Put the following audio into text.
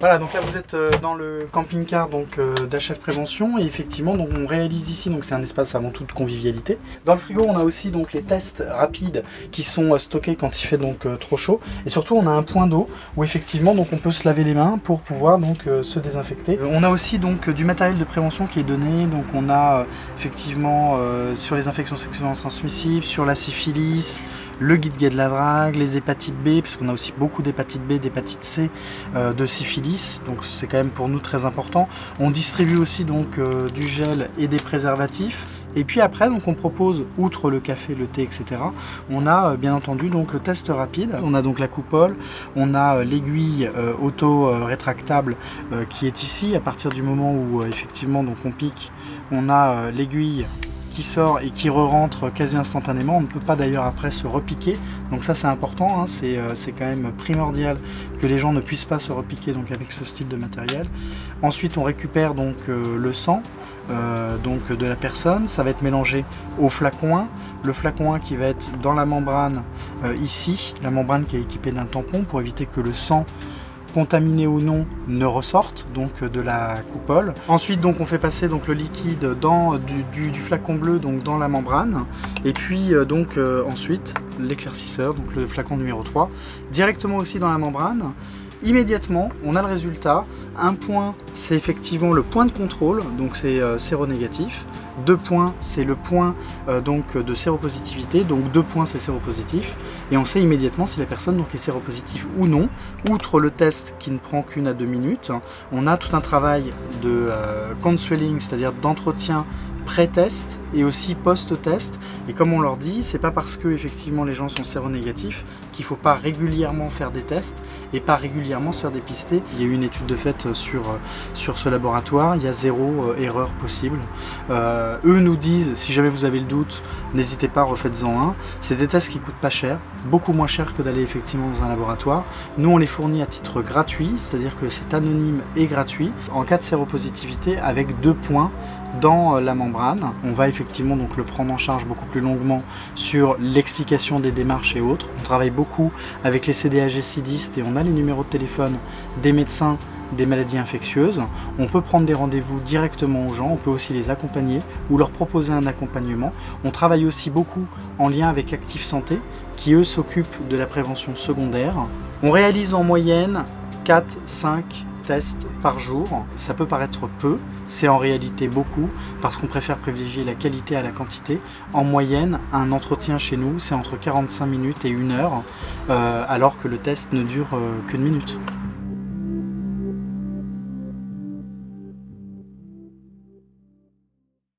Voilà, donc là vous êtes dans le camping-car d'HF Prévention et effectivement donc on réalise ici, donc c'est un espace avant tout de convivialité. Dans le frigo on a aussi donc les tests rapides qui sont stockés quand il fait donc trop chaud, et surtout on a un point d'eau où effectivement donc on peut se laver les mains pour pouvoir donc se désinfecter. On a aussi donc du matériel de prévention qui est donné, donc on a effectivement sur les infections sexuellement transmissibles, sur la syphilis, le guide gay de la drague, les hépatites B, parce qu'on a aussi beaucoup d'hépatite B, d'hépatite C, de syphilis, donc c'est quand même pour nous très important. On distribue aussi donc du gel et des préservatifs. Et puis après, donc on propose, outre le café, le thé, etc., on a bien entendu donc le test rapide. On a donc la coupole, on a l'aiguille auto-rétractable qui est ici. À partir du moment où effectivement donc on pique, on a l'aiguille qui sort et qui re-rentre quasi instantanément. On ne peut pas d'ailleurs après se repiquer, donc ça c'est important, hein. C'est quand même primordial que les gens ne puissent pas se repiquer donc avec ce style de matériel. Ensuite on récupère donc le sang donc de la personne, ça va être mélangé au flacon 1, le flacon 1 qui va être dans la membrane ici, la membrane qui est équipée d'un tampon pour éviter que le sang contaminé ou non ne ressortent donc de la coupole. Ensuite donc on fait passer donc le liquide dans du flacon bleu donc dans la membrane, et puis ensuite l'éclaircisseur, donc le flacon numéro 3 directement aussi dans la membrane. Immédiatement on a le résultat. Un point c'est effectivement le point de contrôle, donc c'est séronégatif. 2 points c'est le point de séropositivité, donc 2 points c'est séropositif, et on sait immédiatement si la personne donc est séropositive ou non. Outre le test qui ne prend qu'1 à 2 minutes, on a tout un travail de counseling, c'est-à-dire d'entretien pré-test et aussi post-test, et comme on leur dit, c'est pas parce que effectivement les gens sont séronégatifs qu'il faut pas régulièrement faire des tests et pas régulièrement se faire dépister. Il y a eu une étude de fait sur ce laboratoire, il y a 0 erreur possible. Eux nous disent, si jamais vous avez le doute, n'hésitez pas, refaites-en un. C'est des tests qui coûtent pas cher, beaucoup moins cher que d'aller effectivement dans un laboratoire. Nous on les fournit à titre gratuit, c'est-à-dire que c'est anonyme et gratuit. En cas de séropositivité, avec 2 points dans la membrane, on va effectivement donc le prendre en charge beaucoup plus longuement sur l'explication des démarches et autres. On travaille beaucoup avec les CDAG-sidistes et on a les numéros de téléphone des médecins des maladies infectieuses. On peut prendre des rendez-vous directement aux gens, on peut aussi les accompagner ou leur proposer un accompagnement. On travaille aussi beaucoup en lien avec Active Santé qui eux s'occupent de la prévention secondaire. On réalise en moyenne 4-5 tests par jour. Ça peut paraître peu, c'est en réalité beaucoup parce qu'on préfère privilégier la qualité à la quantité. En moyenne, un entretien chez nous, c'est entre 45 minutes et 1 heure, alors que le test ne dure qu'une minute.